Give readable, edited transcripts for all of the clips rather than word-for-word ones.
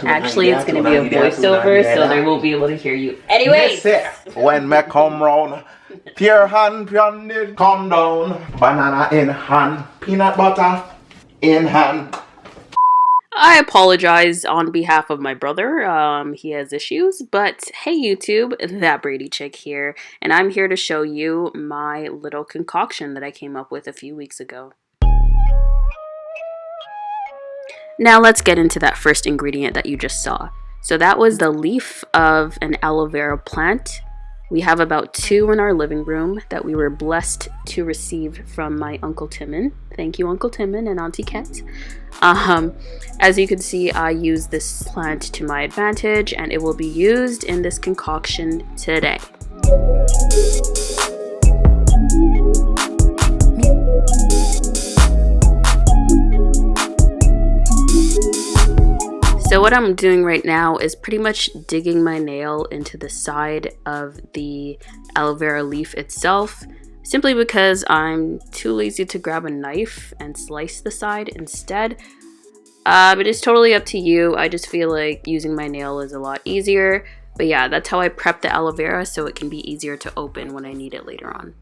Actually, it's going to be a voiceover, so they won't be able to hear you. Anyways, when me come round, pure hand, pure come down, banana in hand, peanut butter in hand. I apologize on behalf of my brother. He has issues, but hey YouTube, that Brady chick here, and I'm here to show you my little concoction that I came up with a few weeks ago. Now let's get into that first ingredient that you just saw. So that was the leaf of an aloe vera plant. We have about 2 in our living room that we were blessed to receive from my Uncle Timon. Thank you, Uncle Timon and Auntie Ket. As you can see, I use this plant to my advantage, and it will be used in this concoction today. So what I'm doing right now is pretty much digging my nail into the side of the aloe vera leaf itself, simply because I'm too lazy to grab a knife and slice the side instead. But it's totally up to you. I just feel like using my nail is a lot easier. But yeah, that's how I prep the aloe vera, so it can be easier to open when I need it later on.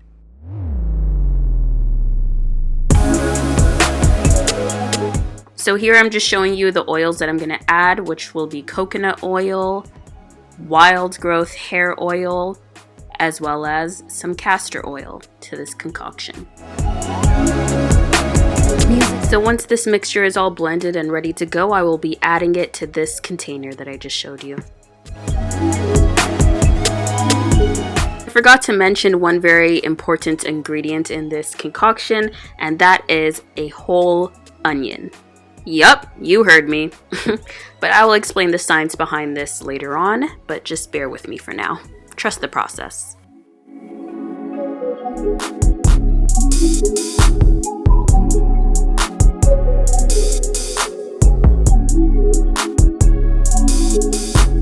So here I'm just showing you the oils that I'm going to add, which will be coconut oil, wild growth hair oil, as well as some castor oil to this concoction. So once this mixture is all blended and ready to go, I will be adding it to this container that I just showed you. I forgot to mention one very important ingredient in this concoction, and that is a whole onion. Yup, you heard me. But I will explain the science behind this later on, but just bear with me for now. Trust the process.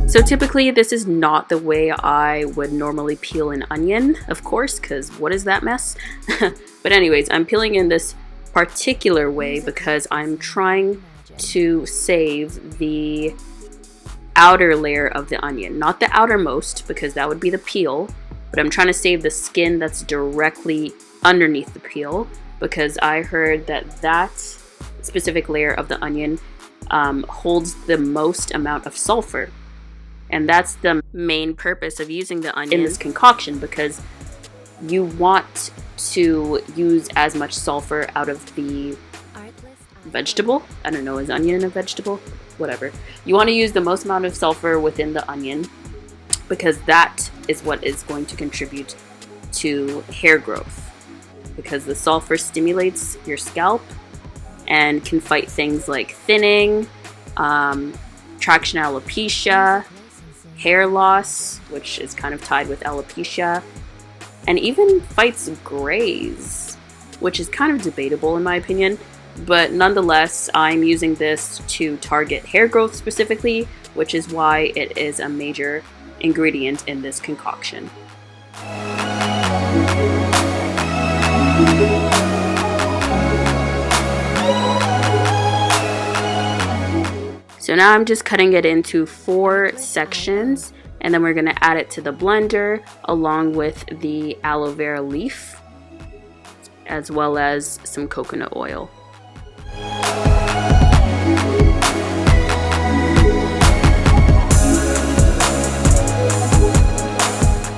So typically this is not the way I would normally peel an onion, of course, because what is that mess? But anyways, I'm peeling in this particular way because I'm trying to save the outer layer of the onion, not the outermost, because that would be the peel, but I'm trying to save the skin that's directly underneath the peel, because I heard that that specific layer of the onion holds the most amount of sulfur, and that's the main purpose of using the onion in this concoction, because you want to use as much sulfur out of the vegetable. I don't know, is onion a vegetable? Whatever. You want to use the most amount of sulfur within the onion, because that is what is going to contribute to hair growth, because the sulfur stimulates your scalp and can fight things like thinning, traction alopecia, hair loss, which is kind of tied with alopecia, and even fights grays, which is kind of debatable in my opinion, but nonetheless, I'm using this to target hair growth specifically, which is why it is a major ingredient in this concoction. So now I'm just cutting it into 4 sections, and then we're going to add it to the blender along with the aloe vera leaf, as well as some coconut oil.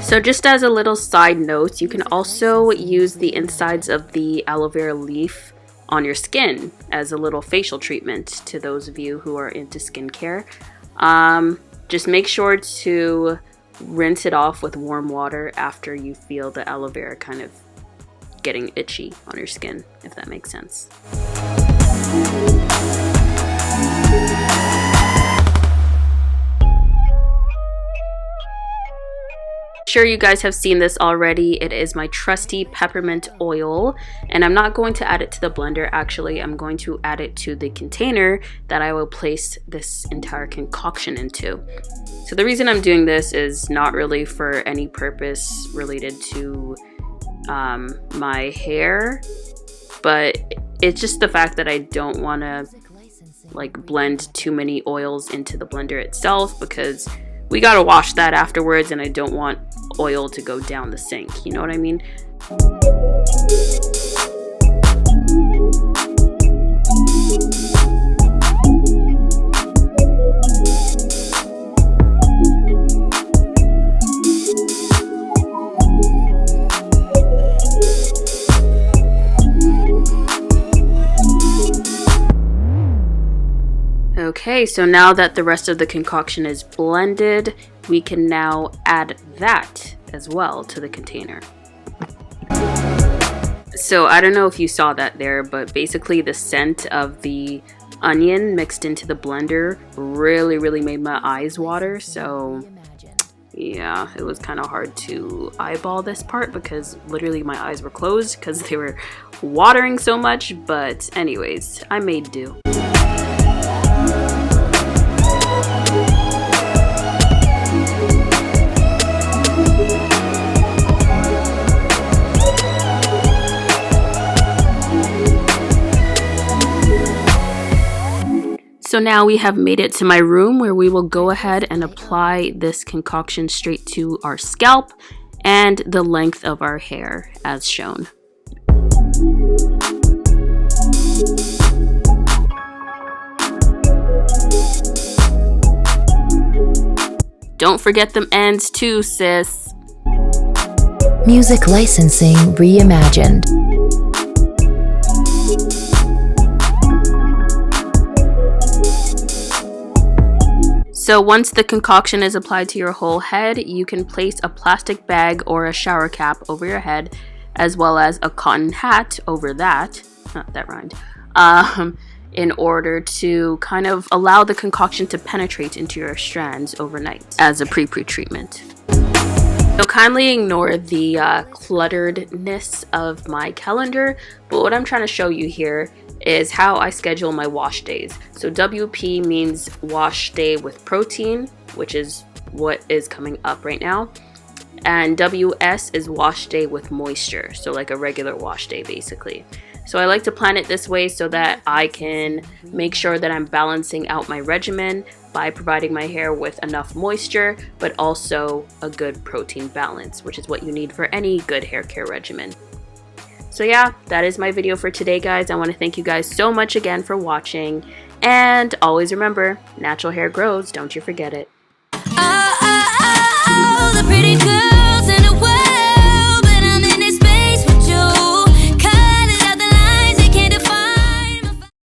So just as a little side note, you can also use the insides of the aloe vera leaf on your skin as a little facial treatment to those of you who are into skincare. Just make sure to rinse it off with warm water after you feel the aloe vera kind of getting itchy on your skin, if that makes sense. Sure, you guys have seen this already. It is my trusty peppermint oil, and I'm not going to add it to the blender. Actually, I'm going to add it to the container that I will place this entire concoction into. So the reason I'm doing this is not really for any purpose related to my hair, but it's just the fact that I don't want to like blend too many oils into the blender itself, because we gotta wash that afterwards and I don't want oil to go down the sink, you know what I mean? Okay, so now that the rest of the concoction is blended, we can now add that as well to the container. So I don't know if you saw that there, but basically the scent of the onion mixed into the blender really made my eyes water. So yeah, it was kind of hard to eyeball this part because literally my eyes were closed because they were watering so much. But anyways, I made do. So now we have made it to my room where we will go ahead and apply this concoction straight to our scalp and the length of our hair as shown. Don't forget them ends too, sis. Music licensing reimagined. So once the concoction is applied to your whole head, you can place a plastic bag or a shower cap over your head, as well as a cotton hat over that. That rhymed. In order to kind of allow the concoction to penetrate into your strands overnight as a pre-treatment. So kindly ignore the clutteredness of my calendar, but what I'm trying to show you here is how I schedule my wash days. So WP means wash day with protein, which is what is coming up right now. And WS is wash day with moisture, so like a regular wash day basically. So I like to plan it this way so that I can make sure that I'm balancing out my regimen by providing my hair with enough moisture, but also a good protein balance, which is what you need for any good hair care regimen. So yeah, that is my video for today, guys. I want to thank you guys so much again for watching. And always remember, natural hair grows, don't you forget it. Oh, the pretty girl.